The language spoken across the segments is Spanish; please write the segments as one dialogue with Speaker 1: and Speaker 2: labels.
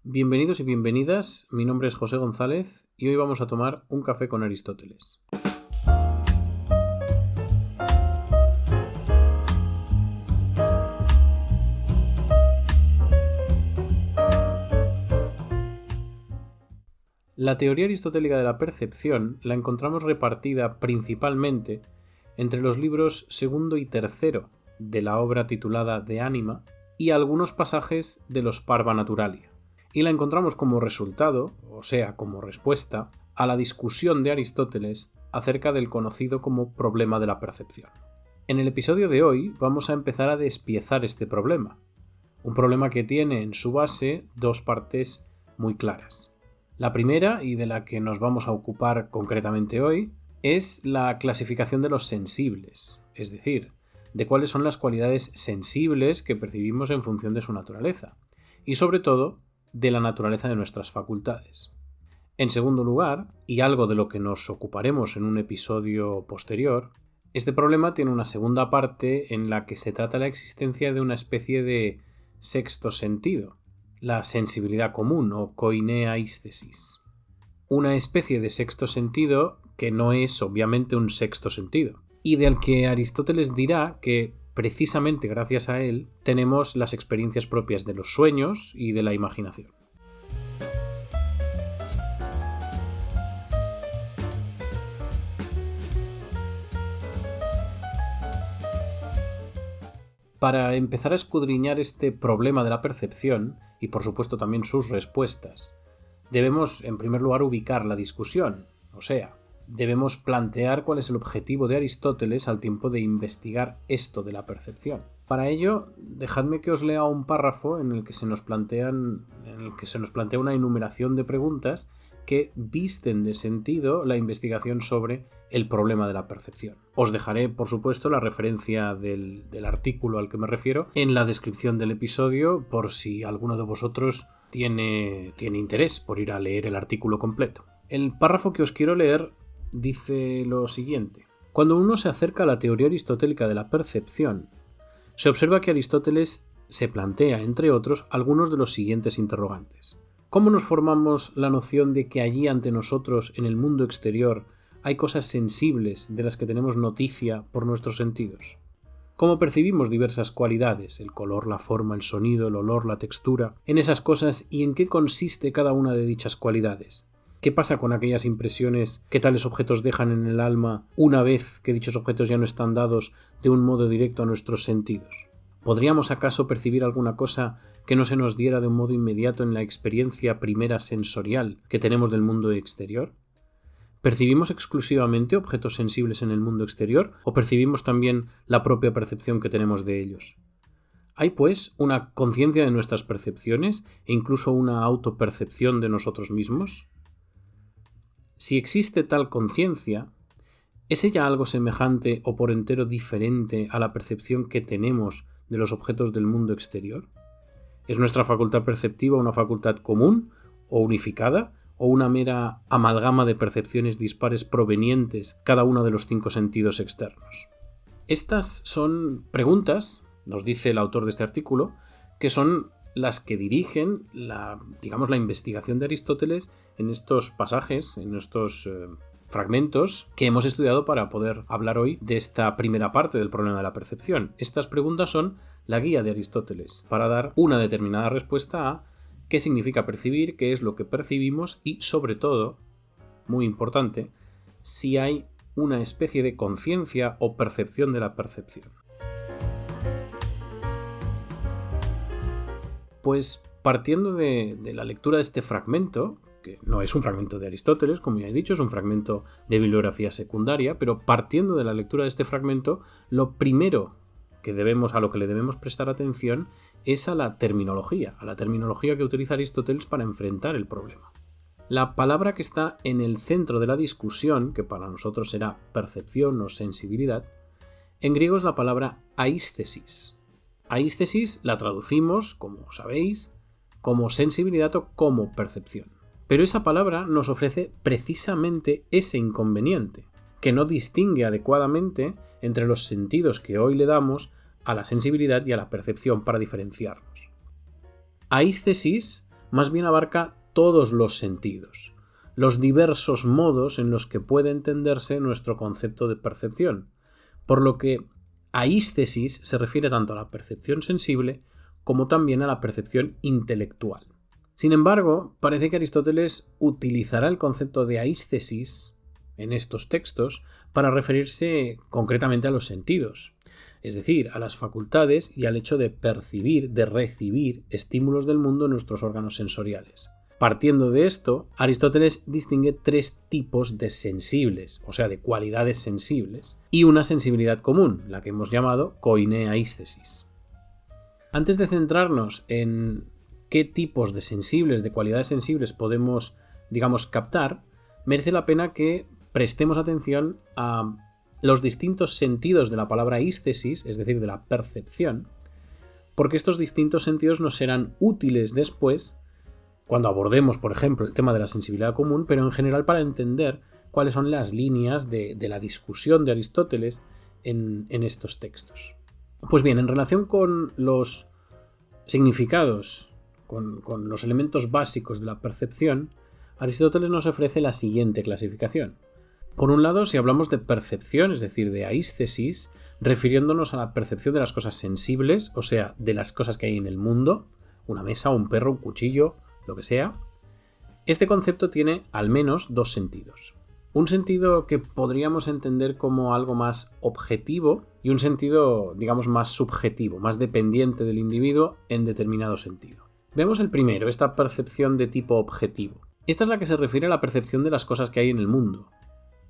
Speaker 1: Bienvenidos y bienvenidas, mi nombre es José González y hoy vamos a tomar un café con Aristóteles. La teoría aristotélica de la percepción la encontramos repartida principalmente entre los libros segundo y tercero de la obra titulada De Anima y algunos pasajes de los Parva Naturalia. Y la encontramos como resultado, o sea, como respuesta, a la discusión de Aristóteles acerca del conocido como problema de la percepción. En el episodio de hoy vamos a empezar a despiezar este problema, un problema que tiene en su base dos partes muy claras. La primera, y de la que nos vamos a ocupar concretamente hoy, es la clasificación de los sensibles, es decir, de cuáles son las cualidades sensibles que percibimos en función de su naturaleza, y sobre todo, de la naturaleza de nuestras facultades. En segundo lugar, y algo de lo que nos ocuparemos en un episodio posterior, este problema tiene una segunda parte en la que se trata la existencia de una especie de sexto sentido, la sensibilidad común o koinea aisthesis. Una especie de sexto sentido que no es obviamente un sexto sentido, y del que Aristóteles dirá que precisamente gracias a él tenemos las experiencias propias de los sueños y de la imaginación. Para empezar a escudriñar este problema de la percepción, y por supuesto también sus respuestas, debemos en primer lugar ubicar la discusión, o sea, debemos plantear cuál es el objetivo de Aristóteles al tiempo de investigar esto de la percepción. Para ello, dejadme que os lea un párrafo en el que se nos plantea una enumeración de preguntas que visten de sentido la investigación sobre el problema de la percepción. Os dejaré, por supuesto, la referencia del artículo al que me refiero en la descripción del episodio por si alguno de vosotros tiene interés por ir a leer el artículo completo. El párrafo que os quiero leer dice lo siguiente. Cuando uno se acerca a la teoría aristotélica de la percepción, se observa que Aristóteles se plantea, entre otros, algunos de los siguientes interrogantes. ¿Cómo nos formamos la noción de que allí ante nosotros, en el mundo exterior, hay cosas sensibles de las que tenemos noticia por nuestros sentidos? ¿Cómo percibimos diversas cualidades, el color, la forma, el sonido, el olor, la textura, en esas cosas y en qué consiste cada una de dichas cualidades? ¿Qué pasa con aquellas impresiones que tales objetos dejan en el alma una vez que dichos objetos ya no están dados de un modo directo a nuestros sentidos? ¿Podríamos acaso percibir alguna cosa que no se nos diera de un modo inmediato en la experiencia primera sensorial que tenemos del mundo exterior? ¿Percibimos exclusivamente objetos sensibles en el mundo exterior o percibimos también la propia percepción que tenemos de ellos? ¿Hay, pues, una conciencia de nuestras percepciones e incluso una autopercepción de nosotros mismos? Si existe tal conciencia, ¿es ella algo semejante o por entero diferente a la percepción que tenemos de los objetos del mundo exterior? ¿Es nuestra facultad perceptiva una facultad común o unificada o una mera amalgama de percepciones dispares provenientes cada uno de los 5 sentidos externos? Estas son preguntas, nos dice el autor de este artículo, que son las que dirigen la investigación de Aristóteles en estos pasajes, en estos fragmentos que hemos estudiado para poder hablar hoy de esta primera parte del problema de la percepción. Estas preguntas son la guía de Aristóteles para dar una determinada respuesta a qué significa percibir, qué es lo que percibimos y, sobre todo, muy importante, si hay una especie de conciencia o percepción de la percepción. Pues partiendo de la lectura de este fragmento, que no es un fragmento de Aristóteles, como ya he dicho, es un fragmento de bibliografía secundaria, pero partiendo de la lectura de este fragmento, lo primero a lo que le debemos prestar atención es a la terminología que utiliza Aristóteles para enfrentar el problema. La palabra que está en el centro de la discusión, que para nosotros será percepción o sensibilidad, en griego es la palabra aisthesis. Aisthesis la traducimos, como sabéis, como sensibilidad o como percepción. Pero esa palabra nos ofrece precisamente ese inconveniente, que no distingue adecuadamente entre los sentidos que hoy le damos a la sensibilidad y a la percepción para diferenciarlos. Aisthesis más bien abarca todos los sentidos, los diversos modos en los que puede entenderse nuestro concepto de percepción, por lo que aísthesis se refiere tanto a la percepción sensible como también a la percepción intelectual. Sin embargo, parece que Aristóteles utilizará el concepto de aísthesis en estos textos para referirse concretamente a los sentidos, es decir, a las facultades y al hecho de percibir, de recibir estímulos del mundo en nuestros órganos sensoriales. Partiendo de esto, Aristóteles distingue 3 tipos de sensibles, o sea, de cualidades sensibles, y una sensibilidad común, la que hemos llamado koiné-aísthesis. Antes de centrarnos en qué tipos de sensibles, de cualidades sensibles podemos, captar, merece la pena que prestemos atención a los distintos sentidos de la palabra aísthesis, es decir, de la percepción, porque estos distintos sentidos nos serán útiles después cuando abordemos, por ejemplo, el tema de la sensibilidad común, pero en general para entender cuáles son las líneas de la discusión de Aristóteles en estos textos. Pues bien, en relación con los significados, con los elementos básicos de la percepción, Aristóteles nos ofrece la siguiente clasificación. Por un lado, si hablamos de percepción, es decir, de aísthesis, refiriéndonos a la percepción de las cosas sensibles, o sea, de las cosas que hay en el mundo, una mesa, un perro, un cuchillo, lo que sea, este concepto tiene al menos 2 sentidos. Un sentido que podríamos entender como algo más objetivo y un sentido, más subjetivo, más dependiente del individuo en determinado sentido. Veamos el primero, esta percepción de tipo objetivo. Esta es la que se refiere a la percepción de las cosas que hay en el mundo.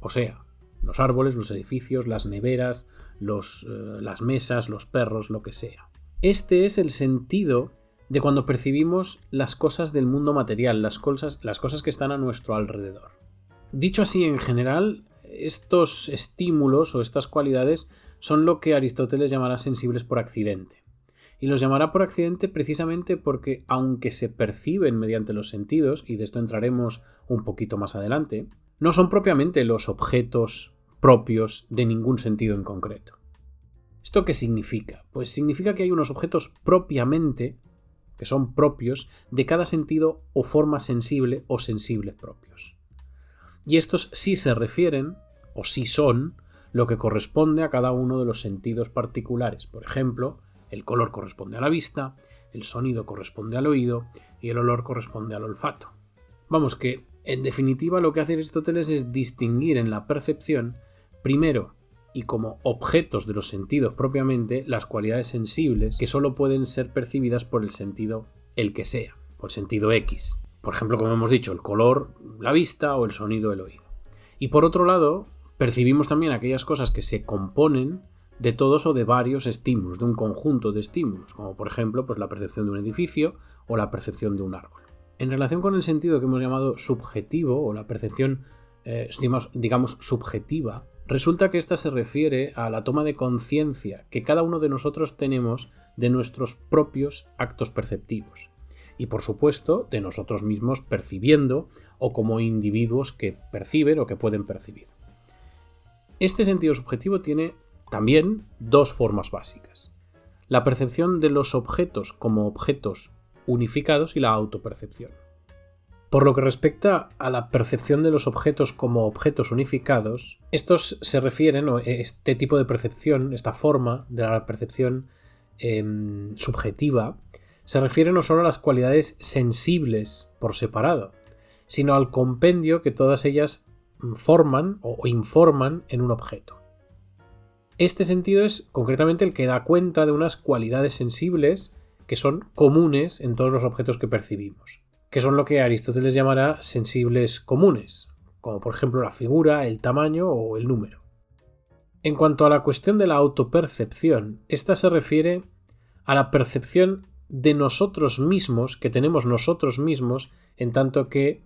Speaker 1: O sea, los árboles, los edificios, las neveras, las mesas, los perros, lo que sea. Este es el sentido de cuando percibimos las cosas del mundo material, las cosas que están a nuestro alrededor. Dicho así, en general, estos estímulos o estas cualidades son lo que Aristóteles llamará sensibles por accidente. Y los llamará por accidente precisamente porque, aunque se perciben mediante los sentidos, y de esto entraremos un poquito más adelante, no son propiamente los objetos propios de ningún sentido en concreto. ¿Esto qué significa? Pues significa que hay unos objetos propiamente, que son propios, de cada sentido o forma sensible o sensibles propios. Y estos sí se refieren, o sí son, lo que corresponde a cada uno de los sentidos particulares. Por ejemplo, el color corresponde a la vista, el sonido corresponde al oído y el olor corresponde al olfato. Vamos, que en definitiva lo que hace Aristóteles es distinguir en la percepción, primero, y como objetos de los sentidos propiamente, las cualidades sensibles que solo pueden ser percibidas por el sentido el que sea, por el sentido X. Por ejemplo, como hemos dicho, el color, la vista o el sonido, el oído. Y por otro lado, percibimos también aquellas cosas que se componen de todos o de varios estímulos, de un conjunto de estímulos, como por ejemplo la percepción de un edificio o la percepción de un árbol. En relación con el sentido que hemos llamado subjetivo o la percepción, subjetiva, resulta que esta se refiere a la toma de conciencia que cada uno de nosotros tenemos de nuestros propios actos perceptivos y, por supuesto, de nosotros mismos percibiendo o como individuos que perciben o que pueden percibir. Este sentido subjetivo tiene también 2 formas básicas: la percepción de los objetos como objetos unificados y la autopercepción. Por lo que respecta a la percepción de los objetos como objetos unificados, estos se refieren, o este tipo de percepción, esta forma de la percepción subjetiva, se refiere no solo a las cualidades sensibles por separado, sino al compendio que todas ellas forman o informan en un objeto. Este sentido es concretamente el que da cuenta de unas cualidades sensibles que son comunes en todos los objetos que percibimos, que son lo que Aristóteles llamará sensibles comunes, como por ejemplo la figura, el tamaño o el número. En cuanto a la cuestión de la autopercepción, esta se refiere a la percepción de nosotros mismos, que tenemos nosotros mismos, en tanto que,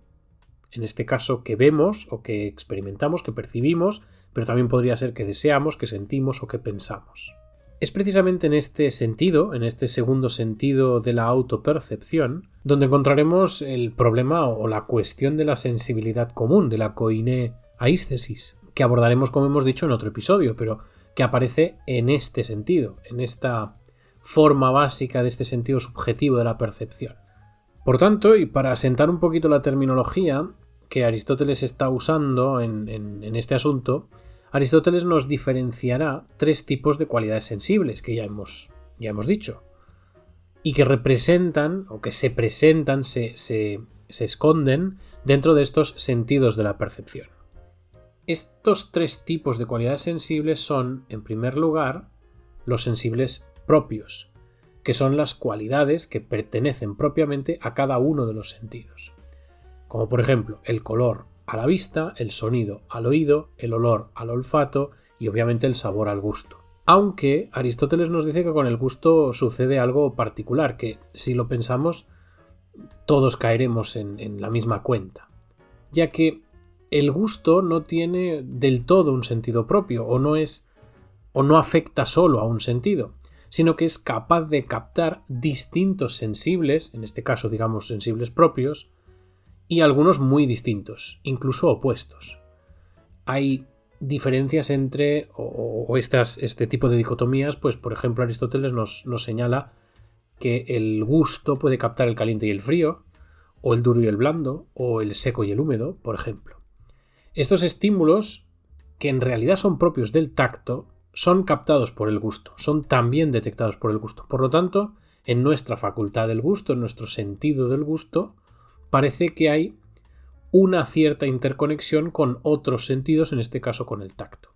Speaker 1: en este caso, que vemos o que experimentamos, que percibimos, pero también podría ser que deseamos, que sentimos o que pensamos. Es precisamente en este sentido, en este segundo sentido de la autopercepción, donde encontraremos el problema o la cuestión de la sensibilidad común, de la koiné-aísthesis, que abordaremos, como hemos dicho, en otro episodio, pero que aparece en este sentido, en esta forma básica de este sentido subjetivo de la percepción. Por tanto, y para asentar un poquito la terminología que Aristóteles está usando en este asunto, Aristóteles nos diferenciará 3 tipos de cualidades sensibles que ya hemos dicho, y que representan, o que se presentan, se esconden dentro de estos sentidos de la percepción. Estos 3 tipos de cualidades sensibles son, en primer lugar, los sensibles propios, que son las cualidades que pertenecen propiamente a cada uno de los sentidos. Como por ejemplo, el color a la vista, el sonido al oído, el olor al olfato y obviamente el sabor al gusto. Aunque Aristóteles nos dice que con el gusto sucede algo particular, que si lo pensamos todos caeremos en la misma cuenta, ya que el gusto no tiene del todo un sentido propio o no afecta solo a un sentido, sino que es capaz de captar distintos sensibles, en este caso digamos sensibles propios, y algunos muy distintos, incluso opuestos. Hay diferencias entre este tipo de dicotomías, pues por ejemplo Aristóteles nos señala que el gusto puede captar el caliente y el frío, o el duro y el blando, o el seco y el húmedo, por ejemplo. Estos estímulos, que en realidad son propios del tacto, son captados por el gusto, son también detectados por el gusto. Por lo tanto, en nuestra facultad del gusto, en nuestro sentido del gusto, parece que hay una cierta interconexión con otros sentidos, en este caso con el tacto.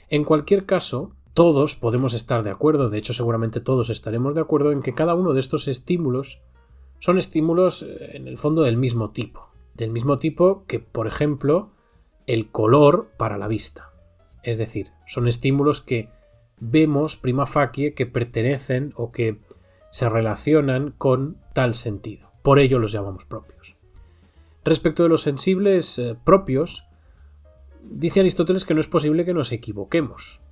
Speaker 1: En cualquier caso, todos podemos estar de acuerdo, de hecho seguramente todos estaremos de acuerdo en que cada uno de estos estímulos son estímulos en el fondo del mismo tipo que, por ejemplo, el color para la vista. Es decir, son estímulos que vemos prima facie que pertenecen o que se relacionan con tal sentido. Por ello los llamamos propios. Respecto de los sensibles propios, dice Aristóteles que no es posible que nos equivoquemos.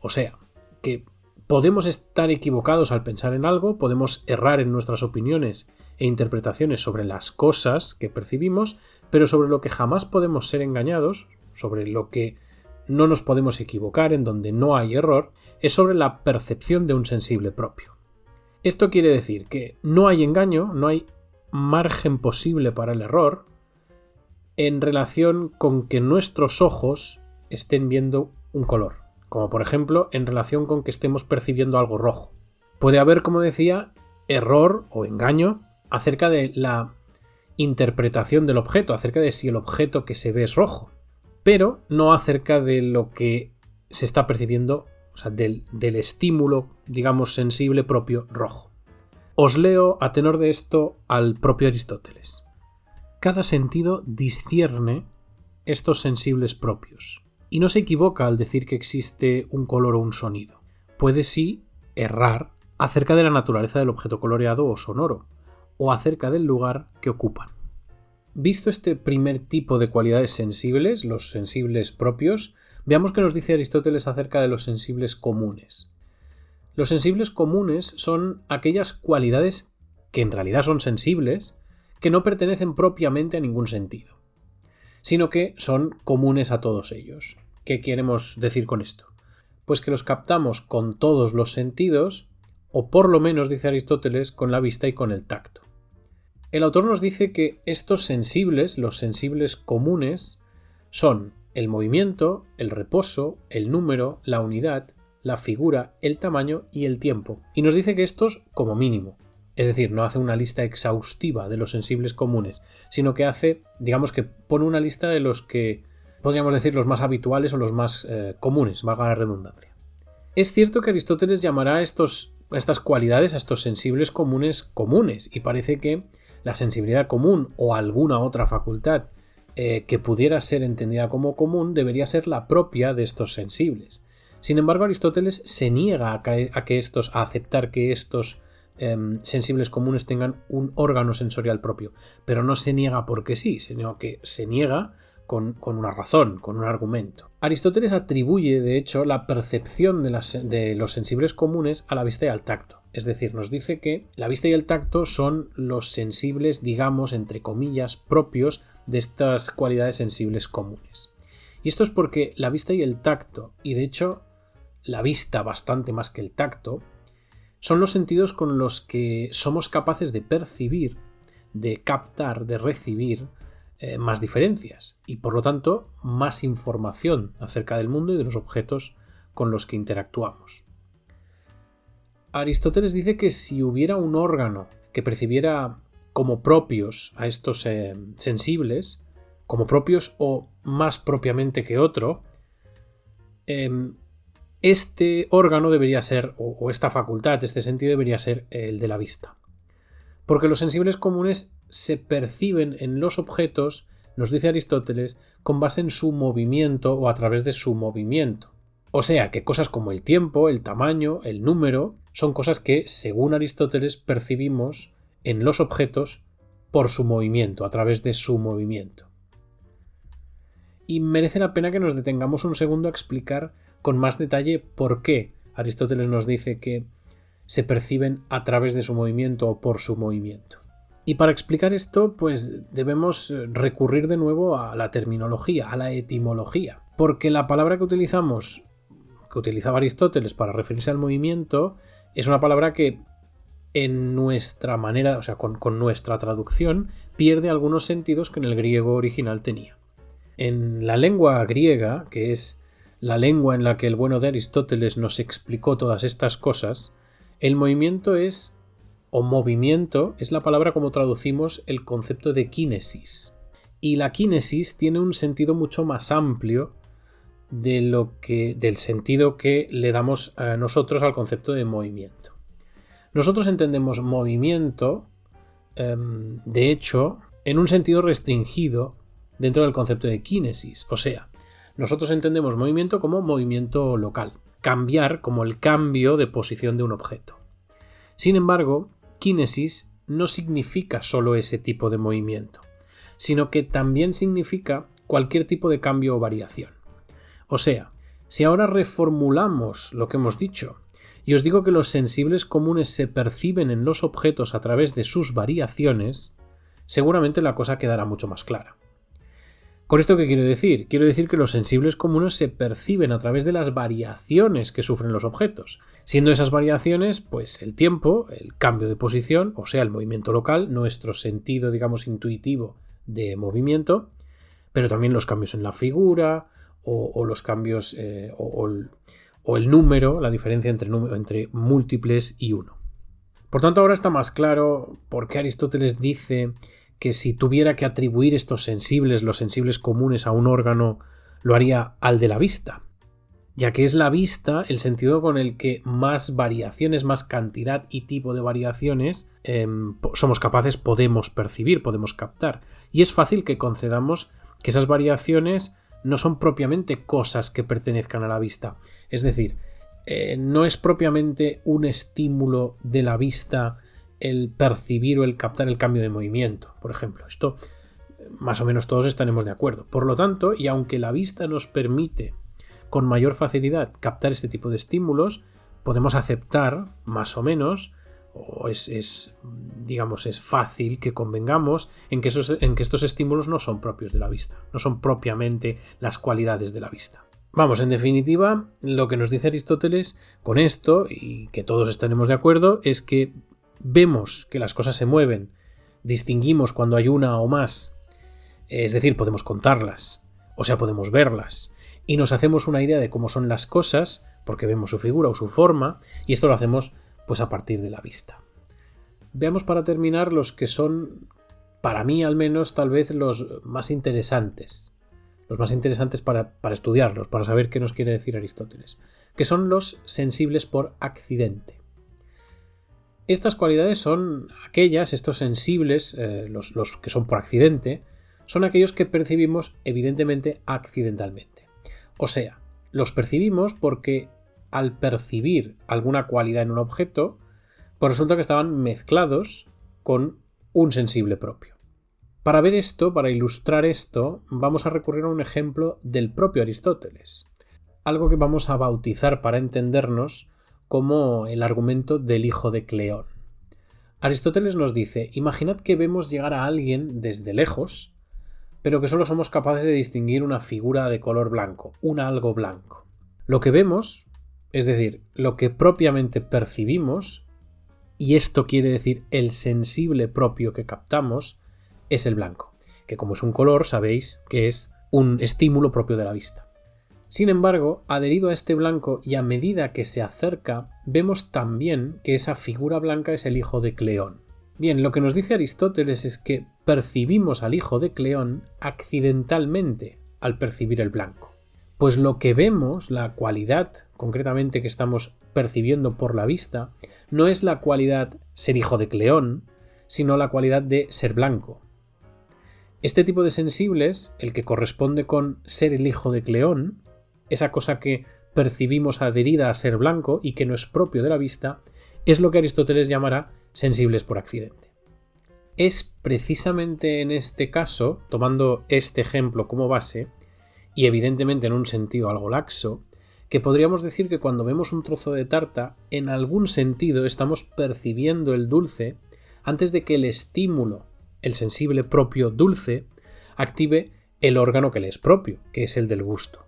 Speaker 1: O sea, que podemos estar equivocados al pensar en algo, podemos errar en nuestras opiniones e interpretaciones sobre las cosas que percibimos, pero sobre lo que jamás podemos ser engañados, sobre lo que no nos podemos equivocar, en donde no hay error, es sobre la percepción de un sensible propio. Esto quiere decir que no hay engaño, no hay margen posible para el error en relación con que nuestros ojos estén viendo un color, como por ejemplo en relación con que estemos percibiendo algo rojo. Puede haber, como decía, error o engaño acerca de la interpretación del objeto, acerca de si el objeto que se ve es rojo, pero no acerca de lo que se está percibiendo, o sea, del estímulo, digamos, sensible propio rojo. Os leo a tenor de esto al propio Aristóteles. Cada sentido discierne estos sensibles propios, y no se equivoca al decir que existe un color o un sonido. Puede sí errar acerca de la naturaleza del objeto coloreado o sonoro, o acerca del lugar que ocupan. Visto este primer tipo de cualidades sensibles, los sensibles propios, veamos qué nos dice Aristóteles acerca de los sensibles comunes. Los sensibles comunes son aquellas cualidades que en realidad son sensibles, que no pertenecen propiamente a ningún sentido, sino que son comunes a todos ellos. ¿Qué queremos decir con esto? Pues que los captamos con todos los sentidos, o por lo menos, dice Aristóteles, con la vista y con el tacto. El autor nos dice que estos sensibles, los sensibles comunes, son el movimiento, el reposo, el número, la unidad, la figura, el tamaño y el tiempo. Y nos dice que estos como mínimo. Es decir, no hace una lista exhaustiva de los sensibles comunes, sino que hace, digamos que pone una lista de los que podríamos decir los más habituales o los más comunes, valga la redundancia. Es cierto que Aristóteles llamará a estas cualidades, a estos sensibles comunes, y parece que la sensibilidad común o alguna otra facultad que pudiera ser entendida como común debería ser la propia de estos sensibles. Sin embargo, Aristóteles se niega a aceptar que estos sensibles comunes tengan un órgano sensorial propio, pero no se niega porque sí, sino que se niega con una razón, con un argumento. Aristóteles atribuye, de hecho, la percepción de los sensibles comunes a la vista y al tacto. Es decir, nos dice que la vista y el tacto son los sensibles, digamos, entre comillas, propios de estas cualidades sensibles comunes. Y esto es porque la vista y el tacto, y de hecho la vista bastante más que el tacto, son los sentidos con los que somos capaces de percibir de captar, de recibir más diferencias y por lo tanto más información acerca del mundo y de los objetos con los que interactuamos. Aristóteles dice que si hubiera un órgano que percibiera como propios a estos sensibles, como propios o más propiamente que otro, este órgano debería ser, o esta facultad, este sentido debería ser el de la vista. Porque los sensibles comunes se perciben en los objetos, nos dice Aristóteles, con base en su movimiento o a través de su movimiento. O sea que cosas como el tiempo, el tamaño, el número, son cosas que, según Aristóteles, percibimos en los objetos por su movimiento, a través de su movimiento. Y merece la pena que nos detengamos un segundo a explicar con más detalle por qué Aristóteles nos dice que se perciben a través de su movimiento o por su movimiento. Y para explicar esto, pues debemos recurrir de nuevo a la terminología, a la etimología, porque la palabra que utilizaba Aristóteles para referirse al movimiento es una palabra que en nuestra manera, o sea, con nuestra traducción, pierde algunos sentidos que en el griego original tenía. En la lengua griega, que es la lengua en la que el bueno de Aristóteles nos explicó todas estas cosas, el movimiento o movimiento es la palabra como traducimos el concepto de kínesis. Y la kínesis tiene un sentido mucho más amplio del sentido que le damos a nosotros al concepto de movimiento. Nosotros entendemos movimiento, de hecho, en un sentido restringido dentro del concepto de kínesis. O sea, nosotros entendemos movimiento como movimiento local, cambiar como el cambio de posición de un objeto. Sin embargo, kínesis no significa solo ese tipo de movimiento, sino que también significa cualquier tipo de cambio o variación. O sea, si ahora reformulamos lo que hemos dicho y os digo que los sensibles comunes se perciben en los objetos a través de sus variaciones, seguramente la cosa quedará mucho más clara. ¿Con esto qué quiero decir? Quiero decir que los sensibles comunes se perciben a través de las variaciones que sufren los objetos, siendo esas variaciones, pues el tiempo, el cambio de posición, o sea, el movimiento local, nuestro sentido, digamos, intuitivo de movimiento, pero también los cambios en la figura, o los cambios, o el número, la diferencia entre múltiples y uno. Por tanto, ahora está más claro por qué Aristóteles dice que si tuviera que atribuir estos sensibles, los sensibles comunes a un órgano, lo haría al de la vista, ya que es la vista el sentido con el que más variaciones, más cantidad y tipo de variaciones somos capaces, podemos percibir, podemos captar. Y es fácil que concedamos que esas variaciones no son propiamente cosas que pertenezcan a la vista. Es decir, no es propiamente un estímulo de la vista el percibir o el captar el cambio de movimiento, por ejemplo. Esto más o menos todos estaremos de acuerdo. Por lo tanto, y aunque la vista nos permite con mayor facilidad captar este tipo de estímulos, podemos aceptar más o menos, o es fácil que convengamos en que estos estímulos no son propios de la vista, no son propiamente las cualidades de la vista. Vamos, en definitiva, lo que nos dice Aristóteles con esto, y que todos estaremos de acuerdo, es que vemos que las cosas se mueven, distinguimos cuando hay una o más, es decir, podemos contarlas, o sea, podemos verlas, y nos hacemos una idea de cómo son las cosas, porque vemos su figura o su forma, y esto lo hacemos pues a partir de la vista. Veamos para terminar los que son, para mí al menos, tal vez los más interesantes para estudiarlos, para saber qué nos quiere decir Aristóteles, que son los sensibles por accidente. Estas cualidades son estos sensibles, los que son por accidente, son aquellos que percibimos evidentemente accidentalmente. O sea, los percibimos porque al percibir alguna cualidad en un objeto, pues resulta que estaban mezclados con un sensible propio. Para ver esto, para ilustrar esto, vamos a recurrir a un ejemplo del propio Aristóteles, algo que vamos a bautizar para entendernos como el argumento del hijo de Cleón. Aristóteles nos dice: imaginad que vemos llegar a alguien desde lejos, pero que solo somos capaces de distinguir una figura de color blanco, un algo blanco. Lo que vemos, es decir, lo que propiamente percibimos, y esto quiere decir el sensible propio que captamos, es el blanco, que como es un color sabéis que es un estímulo propio de la vista. Sin embargo, adherido a este blanco y a medida que se acerca, vemos también que esa figura blanca es el hijo de Cleón. Bien, lo que nos dice Aristóteles es que percibimos al hijo de Cleón accidentalmente al percibir el blanco. Pues lo que vemos, la cualidad concretamente que estamos percibiendo por la vista, no es la cualidad ser hijo de Cleón, sino la cualidad de ser blanco. Este tipo de sensibles, el que corresponde con ser el hijo de Cleón, esa cosa que percibimos adherida a ser blanco y que no es propio de la vista, es lo que Aristóteles llamará sensibles por accidente. Es precisamente en este caso, tomando este ejemplo como base, y evidentemente en un sentido algo laxo, que podríamos decir que cuando vemos un trozo de tarta, en algún sentido estamos percibiendo el dulce antes de que el estímulo, el sensible propio dulce, active el órgano que le es propio, que es el del gusto.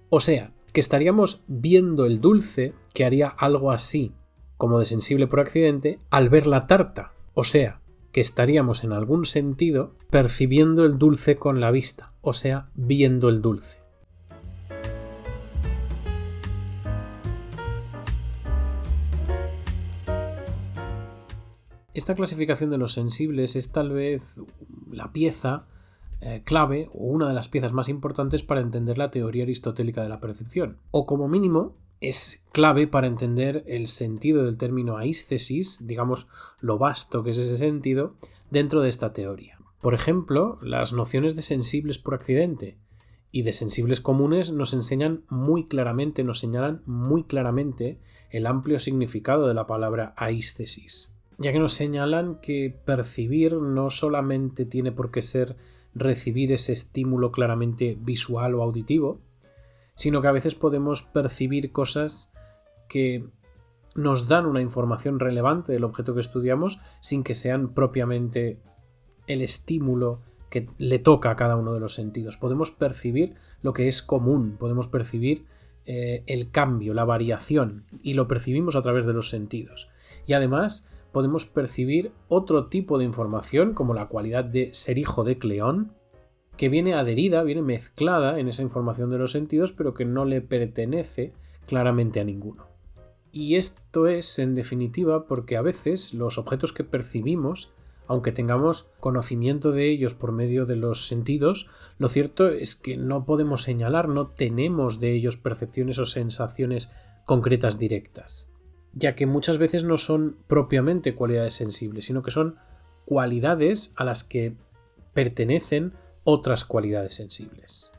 Speaker 1: O sea, que estaríamos viendo el dulce que haría algo así, como de sensible por accidente, al ver la tarta. O sea, que estaríamos en algún sentido percibiendo el dulce con la vista, o sea, viendo el dulce. Esta clasificación de los sensibles es tal vez la pieza clave o una de las piezas más importantes para entender la teoría aristotélica de la percepción, o como mínimo es clave para entender el sentido del término aísthesis, digamos lo vasto que es ese sentido, dentro de esta teoría. Por ejemplo, las nociones de sensibles por accidente y de sensibles comunes nos señalan muy claramente el amplio significado de la palabra aísthesis, ya que nos señalan que percibir no solamente tiene por qué ser recibir ese estímulo claramente visual o auditivo, sino que a veces podemos percibir cosas que nos dan una información relevante del objeto que estudiamos sin que sean propiamente el estímulo que le toca a cada uno de los sentidos. Podemos percibir lo que es común, podemos percibir el cambio, la variación, y lo percibimos a través de los sentidos. Y además podemos percibir otro tipo de información, como la cualidad de ser hijo de Cleón, que viene adherida, viene mezclada en esa información de los sentidos, pero que no le pertenece claramente a ninguno. Y esto es, en definitiva, porque a veces los objetos que percibimos, aunque tengamos conocimiento de ellos por medio de los sentidos, lo cierto es que no podemos señalar, no tenemos de ellos percepciones o sensaciones concretas directas, ya que muchas veces no son propiamente cualidades sensibles, sino que son cualidades a las que pertenecen otras cualidades sensibles.